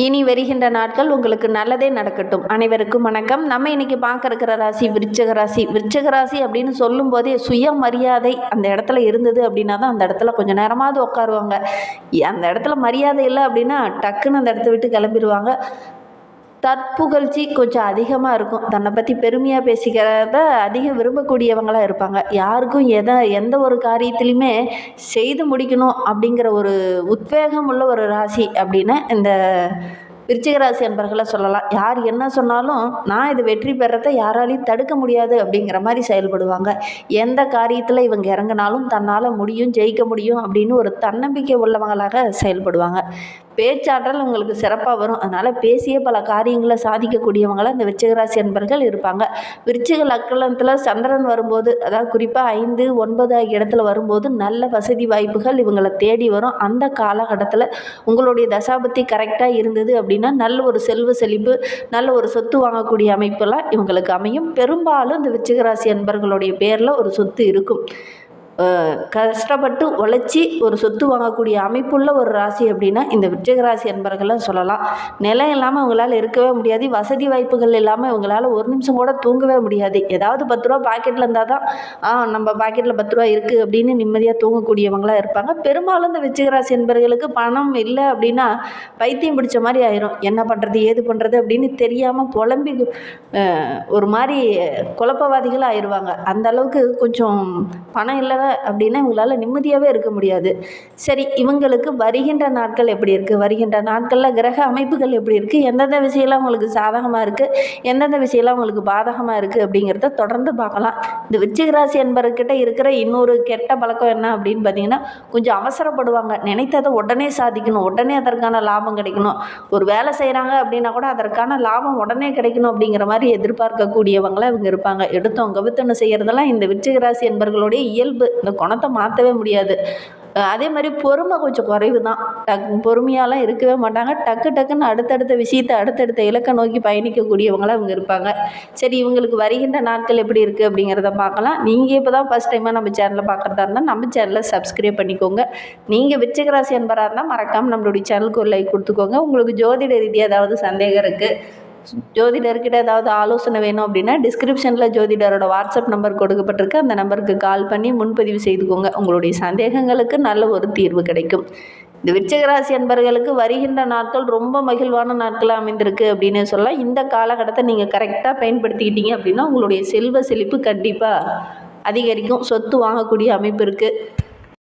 இனி வருகின்ற நாட்கள் உங்களுக்கு நல்லதே நடக்கட்டும். அனைவருக்கும் வணக்கம். நம்ம இன்னைக்கு பார்க்க இருக்கிற ராசி விருச்சிக ராசி. விருச்சிக ராசி அப்படின்னு சொல்லும்போதே சுயமரியாதை அந்த இடத்துல இருந்தது அப்படின்னா தான் அந்த இடத்துல கொஞ்சம் நேரமாவது உட்காருவாங்க. அந்த இடத்துல மரியாதை இல்லை அப்படின்னா டக்குன்னு அந்த இடத்த விட்டு கிளம்பிடுவாங்க. தற்புகழ்ச்சி கொஞ்சம் அதிகமாக இருக்கும். தன்னை பற்றி பெருமையாக பேசிக்கிறத அதிகம் விரும்பக்கூடியவங்களாக இருப்பாங்க. யாருக்கும் எந்த ஒரு காரியத்திலையுமே செய்து முடிக்கணும் அப்படிங்கிற ஒரு உத்வேகம் உள்ள ஒரு ராசி அப்படின்னு இந்த விருச்சிக ராசி அன்பர்களை சொல்லலாம். யார் என்ன சொன்னாலும் நான் இது வெற்றி பெறத்தை யாராலையும் தடுக்க முடியாது அப்படிங்கிற மாதிரி செயல்படுவாங்க. எந்த காரியத்தில் இவங்க இறங்கினாலும் தன்னால் முடியும், ஜெயிக்க முடியும் அப்படின்னு ஒரு தன்னம்பிக்கை உள்ளவங்களாக செயல்படுவாங்க. பேச்சாற்றல் உங்களுக்கு சிறப்பாக வரும். அதனால் பேசிய பல காரியங்களை சாதிக்கக்கூடியவங்களாக இந்த விருச்சிக ராசி அன்பர்கள் இருப்பாங்க. விருச்சிக லக்னத்தில் சந்திரன் வரும்போது, அதாவது குறிப்பாக 5, 9 ஆகிய இடத்துல வரும்போது நல்ல வசதி வாய்ப்புகள் இவங்களை தேடி வரும். அந்த காலகட்டத்தில் உங்களுடைய தசாபத்தி கரெக்டாக இருந்தது அப்படின்னா நல்ல ஒரு செல்வ செழிப்பு, நல்ல ஒரு சொத்து வாங்கக்கூடிய அமைப்பெல்லாம் இவங்களுக்கு அமையும். பெரும்பாலும் இந்த விருச்சிக ராசி அன்பர்களுடைய பேரில் ஒரு சொத்து இருக்கும். கஷ்டப்பட்டு உழைச்சி ஒரு சொத்து வாங்கக்கூடிய அமைப்புள்ள ஒரு ராசி அப்படின்னா இந்த விருச்சிக ராசி அன்பர்களை சொல்லலாம். நிலம் இல்லாமல் அவங்களால இருக்கவே முடியாது. வசதி வாய்ப்புகள் இல்லாமல் இவங்களால ஒரு நிமிஷம் கூட தூங்கவே முடியாது. ஏதாவது 10 ரூபா பாக்கெட்டில் இருந்தால் தான் நம்ம பாக்கெட்டில் 10 ரூபா இருக்குது அப்படின்னு நிம்மதியாக தூங்கக்கூடியவங்களாக இருப்பாங்க. பெரும்பாலும் இந்த விருச்சிக ராசி அன்பர்களுக்கு பணம் இல்லை அப்படின்னா பைத்தியம் பிடிச்ச மாதிரி ஆயிரும். என்ன பண்ணுறது ஏது பண்ணுறது அப்படின்னு தெரியாமல் புலம்பி ஒரு மாதிரி குழப்பவாதிகள் ஆயிடுவாங்க. அந்த அளவுக்கு கொஞ்சம் பணம் இல்லை அப்படின்னா இவங்களால நிம்மதியாகவே இருக்க முடியாது. சரி, இவங்களுக்கு வருகின்ற நாட்கள் எப்படி இருக்குது, வருகின்ற நாட்களில் கிரக அமைப்புகள் எப்படி இருக்குது, எந்தெந்த விஷயம்லாம் உங்களுக்கு சாதகமாக இருக்குது, எந்தெந்த விஷயம்லாம் உங்களுக்கு பாதகமாக இருக்குது அப்படிங்கிறத தொடர்ந்து பார்க்கலாம். இந்த விருச்சிக ராசி என்பவர்கிட்ட இருக்கிற இன்னொரு கெட்ட பழக்கம் என்ன அப்படின்னு பார்த்தீங்கன்னா, கொஞ்சம் அவசரப்படுவாங்க. நினைத்ததை உடனே சாதிக்கணும், உடனே அதற்கான லாபம் கிடைக்கணும். ஒரு வேலை செய்கிறாங்க அப்படின்னா கூட அதற்கான லாபம் உடனே கிடைக்கணும் அப்படிங்கிற மாதிரி எதிர்பார்க்கக்கூடியவங்களாக இவங்க இருப்பாங்க. எடுத்தோம் கவித்தொன்னு செய்கிறதெல்லாம் இந்த விருச்சிக ராசி என்பவர்களுடைய இயல்பு. இந்த குணத்தை மாற்றவே முடியாது. அதே மாதிரி பொறுமை கொஞ்சம் குறைவு தான். பொறுமையாலாம் இருக்கவே மாட்டாங்க. டக்குன்னு அடுத்தடுத்த விஷயத்தை அடுத்தடுத்த இலக்கை நோக்கி பயணிக்கக்கூடியவங்களாக இவங்க இருப்பாங்க. சரி, இவங்களுக்கு வருகின்ற நாட்கள் எப்படி இருக்குது அப்படிங்கிறத பார்க்கலாம். நீங்கள் இப்போ தான் ஃபஸ்ட் டைமாக நம்ம சேனலை பார்க்குறதா இருந்தால் நம்ம சேனலை சப்ஸ்கிரைப் பண்ணிக்கோங்க. நீங்கள் விருச்சிக ராசி என்பராக இருந்தால் மறக்காமல் நம்மளுடைய சேனலுக்கு ஒரு லைக் கொடுத்துக்கோங்க. உங்களுக்கு ஜோதிட ரீதியாக ஏதாவது சந்தேகம் இருக்குது, ஜோதிடர்கிட்ட ஏதாவது ஆலோசனை வேணும் அப்படின்னா டிஸ்கிரிப்ஷனில் ஜோதிடரோட வாட்ஸ்அப் நம்பர் கொடுக்கப்பட்டிருக்கு. அந்த நம்பருக்கு கால் பண்ணி முன்பதிவு செய்துக்கோங்க. உங்களுடைய சந்தேகங்களுக்கு நல்ல ஒரு தீர்வு கிடைக்கும். இந்த விருச்சிக ராசி அன்பர்களுக்கு வருகின்ற நாட்கள் ரொம்ப மகிழ்வான நாட்களாக அமைந்திருக்கு அப்படின்னு சொல்லலாம். இந்த காலகட்டத்தை நீங்கள் கரெக்டாக பயன்படுத்திக்கிட்டீங்க அப்படின்னா உங்களுடைய செல்வ செழிப்பு கண்டிப்பாக அதிகரிக்கும். சொத்து வாங்கக்கூடிய அமைப்பு இருக்குது.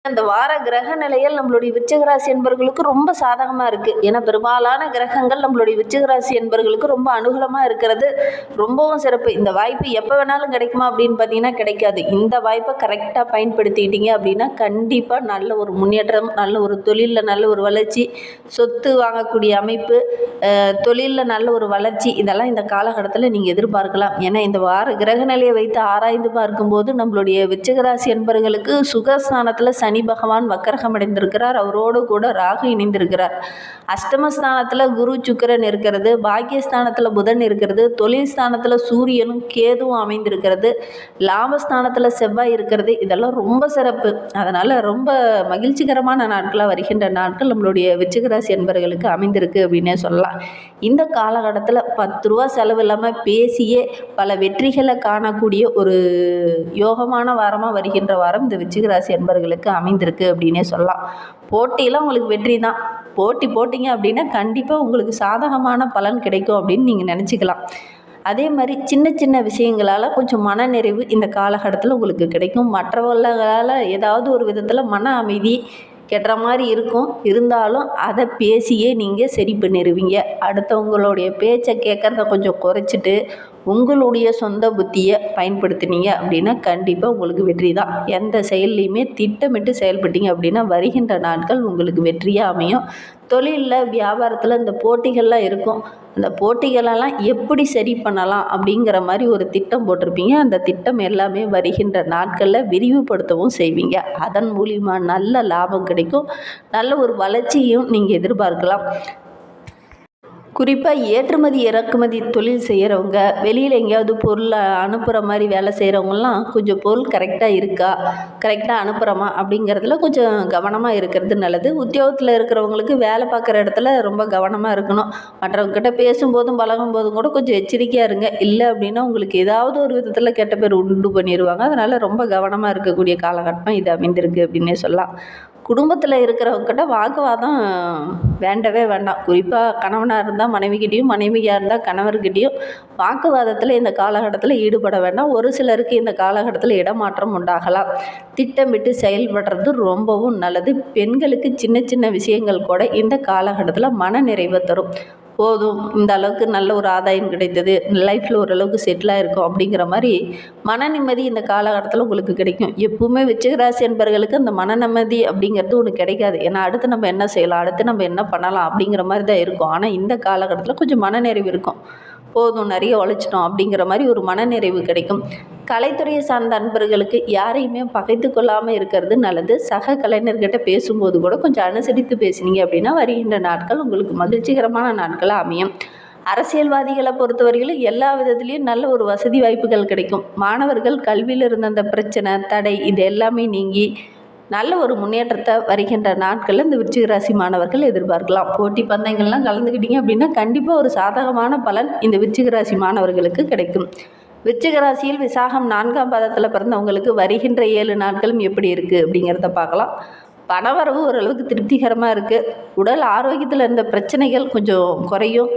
அந்த வார கிரக நிலைகள் நம்மளுடைய விருச்சிக ராசி என்பவர்களுக்கு ரொம்ப சாதகமாக இருக்குது. ஏன்னா பெரும்பாலான கிரகங்கள் நம்மளுடைய விருச்சிக ராசி என்பவர்களுக்கு ரொம்ப அனுகூலமாக இருக்கிறது ரொம்பவும் சிறப்பு. இந்த வாய்ப்பு எப்போ வேணாலும் கிடைக்குமா அப்படின்னு பார்த்தீங்கன்னா கிடைக்காது. இந்த வாய்ப்பை கரெக்டாக பயன்படுத்திக்கிட்டீங்க அப்படின்னா கண்டிப்பாக நல்ல ஒரு முன்னேற்றம், நல்ல ஒரு தொழிலில் நல்ல ஒரு வளர்ச்சி, சொத்து வாங்கக்கூடிய அமைப்பு, தொழிலில் நல்ல ஒரு வளர்ச்சி, இதெல்லாம் இந்த காலகட்டத்தில் நீங்கள் எதிர்பார்க்கலாம். ஏன்னா இந்த வார கிரக நிலையை வைத்து ஆராய்ந்து பார்க்கும்போது நம்மளுடைய விருச்சிக ராசி என்பவர்களுக்கு சுகஸ்தானத்தில் சனி பகவான் வக்கரகம் அடைந்திருக்கிறார். அவரோடு கூட ராகு இணைந்திருக்கிறார். அஷ்டமஸ்தானத்தில் குரு சுக்கிரன் இருக்கிறது, பாக்கியஸ்தானத்தில் புதன் இருக்கிறது, தொழில் ஸ்தானத்தில் சூரியனும் கேதுவும் அமைந்திருக்கிறது, லாபஸ்தானத்தில் செவ்வாய் இருக்கிறது. இதெல்லாம் ரொம்ப சிறப்பு. அதனால் ரொம்ப மகிழ்ச்சிகரமான நாட்களாக வருகின்ற நாட்கள் நம்மளுடைய விருச்சிக ராசி என்பவர்களுக்கு அமைந்திருக்கு அப்படின்னே சொல்லலாம். இந்த காலகட்டத்தில் 10 ரூபா செலவு இல்லாமல் பேசியே பல வெற்றிகளை காணக்கூடிய ஒரு யோகமான வாரமாக வருகின்ற வாரம் இந்த விருச்சிக ராசி என்பவர்களுக்கு அமைந்திருக்கு அப்படின்னே சொல்லலாம். போட்டியில் உங்களுக்கு வெற்றி தான். போட்டி போட்டிங்க அப்படின்னா கண்டிப்பாக உங்களுக்கு சாதகமான பலன் கிடைக்கும் அப்படின்னு நீங்கள் நினச்சிக்கலாம். அதே மாதிரி சின்ன சின்ன விஷயங்களால் கொஞ்சம் மனநிறைவு இந்த காலகட்டத்தில் உங்களுக்கு கிடைக்கும். மற்றவர்களால் ஏதாவது ஒரு விதத்தில் மன அமைதி கெட்டுற மாதிரி இருக்கும். இருந்தாலும் அதை பேசியே நீங்கள் சரி பண்ணிடுவீங்க. அடுத்தவங்களுடைய பேச்சை கேட்குறத கொஞ்சம் குறைச்சிட்டு உங்களுடைய சொந்த புத்தியை பயன்படுத்தினீங்க அப்படின்னா கண்டிப்பாக உங்களுக்கு வெற்றி தான். எந்த செயல்லையுமே திட்டமிட்டு செயல்பட்டீங்க அப்படின்னா வருகின்ற நாட்கள் உங்களுக்கு வெற்றியாக அமையும். தொழிலில் வியாபாரத்தில் இந்த போட்டிகள்லாம் இருக்கும். அந்த போட்டிகளெல்லாம் எப்படி சரி பண்ணலாம் அப்படிங்கிற மாதிரி ஒரு திட்டம் போட்டிருப்பீங்க. அந்த திட்டம் எல்லாமே வருகின்ற நாட்களில் விரிவுபடுத்தவும் செய்வீங்க. அதன் மூலிமா நல்ல லாபம் கிடைக்கும். நல்ல ஒரு வளர்ச்சியும் நீங்கள் எதிர்பார்க்கலாம். குறிப்பாக ஏற்றுமதி இறக்குமதி தொழில் செய்கிறவங்க, வெளியில் எங்கேயாவது பொருளை அனுப்புகிற மாதிரி வேலை செய்கிறவங்கலாம் கொஞ்சம் பொருள் கரெக்டாக இருக்கா, கரெக்டாக அனுப்புகிறோமா அப்படிங்கிறதுல கொஞ்சம் கவனமாக இருக்கிறது நல்லது. உத்தியோகத்தில் இருக்கிறவங்களுக்கு வேலை பார்க்குற இடத்துல ரொம்ப கவனமாக இருக்கணும். மற்றவங்ககிட்ட பேசும்போதும் பழகும்போதும் கூட கொஞ்சம் எச்சரிக்கையாக இருங்க. இல்லை அப்படின்னா உங்களுக்கு ஏதாவது ஒரு விதத்தில் கெட்ட பேர் உண்டு பண்ணிடுவாங்க. அதனால் ரொம்ப கவனமாக இருக்கக்கூடிய காலகட்டமாக இது அமைந்திருக்கு அப்படின்னே சொல்லலாம். குடும்பத்தில் இருக்கிறவங்ககிட்ட வாக்குவாதம் வேண்டவே வேண்டாம். குறிப்பாக கணவனாக இருந்தால் மனைவிக்கிட்டேயும், மனைவியாக இருந்தால் கணவர்கிட்டையும் வாக்குவாதத்தில் இந்த காலகட்டத்தில் ஈடுபட வேண்டாம். ஒரு சிலருக்கு இந்த காலகட்டத்தில் இடமாற்றம் உண்டாகலாம். திட்டமிட்டு செயல்படுறது ரொம்பவும் நல்லது. பெண்களுக்கு சின்ன சின்ன விஷயங்கள் கூட இந்த காலகட்டத்தில் மன நிறைவை தரும். போதும், இந்த அளவுக்கு நல்ல ஒரு ஆதாயம் கிடைத்தது, லைஃப்பில் ஓரளவுக்கு செட்டிலாக இருக்கும் அப்படிங்கிற மாதிரி மன நிம்மதி இந்த காலகட்டத்தில் உங்களுக்கு கிடைக்கும். எப்பவுமே விருச்சிகராசி என்பவர்களுக்கு அந்த மன நிம்மதி அப்படிங்கிறது ஒன்று கிடைக்காது. ஏன்னா அடுத்து நம்ம என்ன செய்யலாம், அடுத்து நம்ம என்ன பண்ணலாம் அப்படிங்கிற மாதிரி தான் இருக்கும். ஆனால் இந்த காலகட்டத்தில் கொஞ்சம் மனநிறைவு இருக்கும். போதும், நிறைய உழைச்சிட்டோம் அப்படிங்கிற மாதிரி ஒரு மனநிறைவு கிடைக்கும். கலைத்துறையை சார்ந்த அன்பர்களுக்கு யாரையுமே பகைத்து கொள்ளாமல் இருக்கிறது நல்லது. சக கலைஞர்கிட்ட பேசும்போது கூட கொஞ்சம் அனுசரித்து பேசினீங்க அப்படின்னா வருகின்ற நாட்கள் உங்களுக்கு மகிழ்ச்சிகரமான நாட்களாக அமையும். அரசியல்வாதிகளை பொறுத்தவரையிலும் எல்லா விதத்துலேயும் நல்ல ஒரு வசதி வாய்ப்புகள் கிடைக்கும். மாணவர்கள் கல்வியில் இருந்த அந்த பிரச்சனை, தடை இது எல்லாமே நீங்கி நல்ல ஒரு முன்னேற்றத்தை வருகின்ற நாட்களில் இந்த விருச்சிக ராசி மாணவர்கள் எதிர்பார்க்கலாம். போட்டி பந்தயங்கள்லாம் கலந்துக்கிட்டீங்க அப்படின்னா கண்டிப்பாக ஒரு சாதகமான பலன் இந்த விருச்சிக ராசி மாணவர்களுக்கு கிடைக்கும். விருச்சிக ராசியில் விசாகம் 4ஆம் பாதத்தில் பிறந்தவங்களுக்கு வருகின்ற 7 நாட்களும் எப்படி இருக்குது அப்படிங்கிறத பார்க்கலாம். பணவரவு ஓரளவுக்கு திருப்திகரமாக இருக்குது. உடல் ஆரோக்கியத்தில் இருந்த பிரச்சனைகள் கொஞ்சம் குறையும்.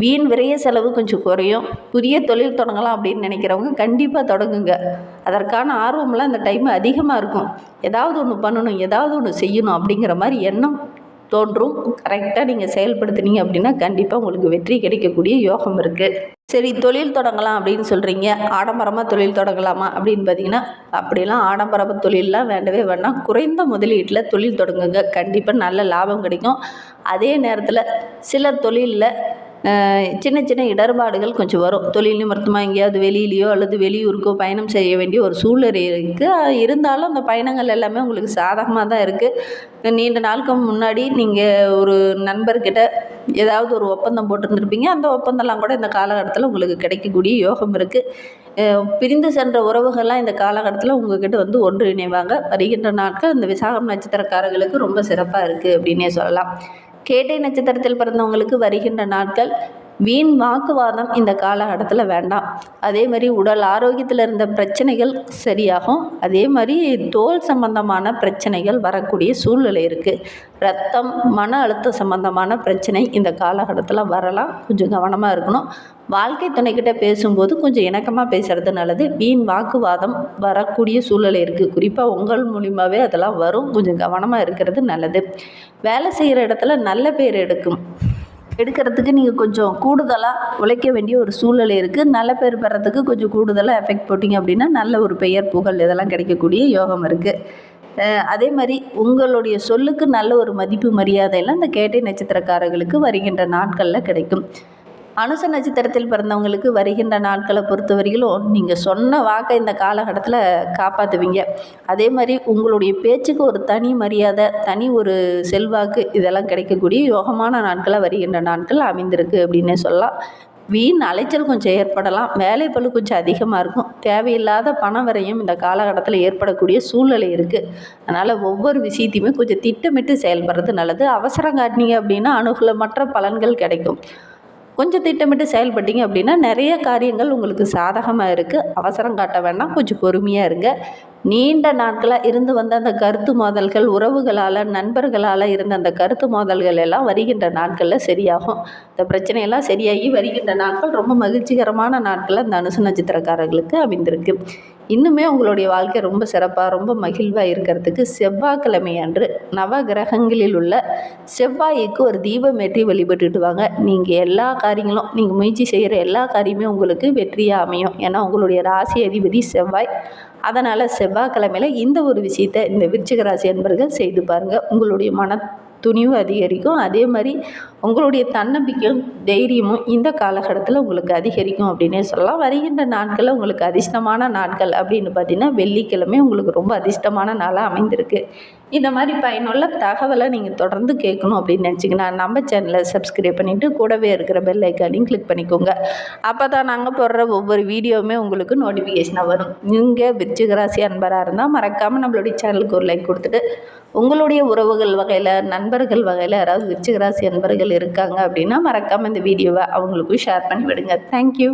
வீண் விரைய செலவு கொஞ்சம் குறையும். புதிய தொழில் தொடங்கலாம் அப்படின்னு நினைக்கிறவங்க கண்டிப்பாக தொடங்குங்க. அதற்கான ஆர்வம்லாம் இந்த டைம் அதிகமாக இருக்கும். ஏதாவது ஒன்று பண்ணணும், ஏதாவது ஒன்று செய்யணும் அப்படிங்கிற மாதிரி எண்ணம் தோன்றும். கரெக்டாக நீங்கள் செயல்படுத்துனீங்க அப்படின்னா கண்டிப்பாக உங்களுக்கு வெற்றி கிடைக்கக்கூடிய யோகம் இருக்குது. சரி, தொழில் தொடங்கலாம் அப்படின்னு சொல்கிறீங்க, ஆடம்பரமாக தொழில் தொடங்கலாமா அப்படின்னு பார்த்தீங்கன்னா அப்படிலாம் ஆடம்பர தொழிலெலாம் வேண்டவே வேண்டாம். குறைந்த முதலீட்டில் தொழில் தொடங்குங்க, கண்டிப்பாக நல்ல லாபம் கிடைக்கும். அதே நேரத்தில் சில தொழிலில் சின்ன சின்ன இடர்பாடுகள் கொஞ்சம் வரும். தொழில் நிமித்தமாக எங்கேயாவது வெளியிலையோ அல்லது வெளியூருக்கோ பயணம் செய்ய வேண்டிய ஒரு சூழ்நிலை இருக்குது. இருந்தாலும் அந்த பயணங்கள் எல்லாமே உங்களுக்கு சாதகமாக தான் இருக்குது. நீண்ட நாளுக்கு முன்னாடி நீங்கள் ஒரு நண்பர்கிட்ட ஏதாவது ஒரு ஒப்பந்தம் போட்டிருந்துருப்பீங்க. அந்த ஒப்பந்தம்லாம் கூட இந்த காலகட்டத்தில் உங்களுக்கு கிடைக்கக்கூடிய யோகம் இருக்குது. பிரிந்து சென்ற உறவுகள்லாம் இந்த காலகட்டத்தில் உங்கள்கிட்ட வந்து ஒன்றிணைவாங்க. வருகின்ற நாட்கள் இந்த விசாகம் நட்சத்திரக்காரர்களுக்கு ரொம்ப சிறப்பாக இருக்குது அப்படின்னே சொல்லலாம். கேட்டை நட்சத்திரத்தில் பிறந்தவங்களுக்கு வருகின்ற நாட்கள் வீண் வாக்குவாதம் இந்த காலகட்டத்தில் வேண்டாம். அதே மாதிரி உடல் ஆரோக்கியத்தில் இருந்த பிரச்சனைகள் சரியாகும். அதே மாதிரி தோல் சம்பந்தமான பிரச்சனைகள் வரக்கூடிய சூழ்நிலை இருக்குது. ரத்தம், மன அழுத்தம் சம்பந்தமான பிரச்சனை இந்த காலகட்டத்தில் வரலாம். கொஞ்சம் கவனமாக இருக்கணும். வாழ்க்கை துணைக்கிட்ட பேசும்போது கொஞ்சம் இணக்கமாக பேசுகிறது நல்லது. வீண் வாக்குவாதம் வரக்கூடிய சூழ்நிலை இருக்குது. குறிப்பாக உங்கள் மூலியமாகவே அதெல்லாம் வரும். கொஞ்சம் கவனமாக இருக்கிறது நல்லது. வேலை செய்கிற இடத்துல நல்ல பேர் எடுக்கிறதுக்கு நீங்கள் கொஞ்சம் கூடுதலாக உழைக்க வேண்டிய ஒரு சூழ்நிலை இருக்குது. நல்ல பேர் பெறத்துக்கு கொஞ்சம் கூடுதலாக எஃபெக்ட் போட்டிங்க அப்படின்னா நல்ல ஒரு பெயர், புகழ் இதெல்லாம் கிடைக்கக்கூடிய யோகம் இருக்குது. அதே மாதிரி உங்களுடைய சொல்லுக்கு நல்ல ஒரு மதிப்பு மரியாதையெல்லாம் இந்த கேட்டை நட்சத்திரக்காரர்களுக்கு வருகின்ற நாட்களில் கிடைக்கும். அனுச நட்சத்திரத்தில் பிறந்தவங்களுக்கு வருகின்ற நாட்களை பொறுத்தவரையிலும் நீங்கள் சொன்ன வாக்கை இந்த காலகட்டத்தில் காப்பாற்றுவீங்க. அதே மாதிரி உங்களுடைய பேச்சுக்கு ஒரு தனி மரியாதை, தனி ஒரு செல்வாக்கு இதெல்லாம் கிடைக்கக்கூடிய யோகமான நாட்களாக வருகின்ற நாட்கள் அமைந்திருக்கு அப்படின்னே சொல்லலாம். வீண் அலைச்சல் கொஞ்சம் ஏற்படலாம். வேலைப்பளு கொஞ்சம் அதிகமாக இருக்கும். தேவையில்லாத பண விரயம் இந்த காலகட்டத்தில் ஏற்படக்கூடிய சூழ்நிலை இருக்குது. அதனால் ஒவ்வொரு விஷயத்தையுமே கொஞ்சம் திட்டமிட்டு செயல்படுறது நல்லது. அவசரம் காட்டினீங்க அப்படின்னா அனுகூலமற்ற பலன்கள் கிடைக்கும். கொஞ்சம் திட்டமிட்டு செயல்பட்டீங்க அப்படின்னா நிறைய காரியங்கள் உங்களுக்கு சாதகமாக இருக்குது. அவசரம் காட்ட வேண்டாம், கொஞ்சம் பொறுமையாக இருங்க. நீண்ட நாட்களாக இருந்து வந்த அந்த கருத்து மோதல்கள், உறவுகளால், நண்பர்களால் இருந்த அந்த கருத்து மோதல்கள் எல்லாம் வருகின்ற நாட்களில் சரியாகும். இந்த பிரச்சனையெல்லாம் சரியாகி வருகின்ற நாட்கள் ரொம்ப மகிழ்ச்சிகரமான நாட்களில் இந்த அனுச நட்சத்திரக்காரர்களுக்கு அமைந்திருக்கு. இன்னுமே உங்களுடைய வாழ்க்கை ரொம்ப சிறப்பாக, ரொம்ப மகிழ்வாக இருக்கிறதுக்கு செவ்வாய்க்கிழமை அன்று நவ கிரகங்களில் உள்ள செவ்வாய்க்கு ஒரு தீபம் ஏற்றி வழிபட்டுட்டு வாங்க. நீங்கள் எல்லா காரியங்களும், நீங்கள் முயற்சி செய்கிற எல்லா காரியமே உங்களுக்கு வெற்றியாக அமையும். ஏன்னா உங்களுடைய ராசி அதிபதி செவ்வாய். அதனால் செவ்வாய்க்கிழமையில் இந்த ஒரு விஷயத்தை இந்த விருச்சிக ராசி அன்பர்கள் செய்து பாருங்கள். உங்களுடைய மன துணிவு அதிகரிக்கும். அதே மாதிரி உங்களுடைய தன்னம்பிக்கையும் தைரியமும் இந்த காலகட்டத்தில் உங்களுக்கு அதிகரிக்கும் அப்படின்னே சொல்லலாம். வருகின்ற நாட்களில் உங்களுக்கு அதிர்ஷ்டமான நாட்கள் அப்படின்னு பார்த்திங்கன்னா வெள்ளிக்கிழமை உங்களுக்கு ரொம்ப அதிர்ஷ்டமான நாளாக அமைந்திருக்கு. இந்த மாதிரி பயனுள்ள தகவலை நீங்கள் தொடர்ந்து கேட்கணும் அப்படின்னு நினச்சிங்கன்னா நம்ம சேனலை சப்ஸ்கிரைப் பண்ணிவிட்டு கூடவே இருக்கிற பெல் ஐக்கானையும் கிளிக் பண்ணிக்கோங்க. அப்போ தான் நாங்கள் போடுற ஒவ்வொரு வீடியோவுமே உங்களுக்கு நோட்டிஃபிகேஷனாக வரும். நீங்கள் விருச்சிக ராசி அன்பராக இருந்தால் மறக்காமல் நம்மளுடைய சேனலுக்கு ஒரு லைக் கொடுத்துட்டு உங்களுடைய உறவுகள் வகையில் நண்பர்கள் வகையில் யாராவது விருச்சிக ராசி அன்பர்கள் இருக்காங்க அப்படின்னா மறக்காமல் இந்த வீடியோவை அவங்களுக்கும் ஷேர் பண்ணி விடுங்க. தேங்க்யூ.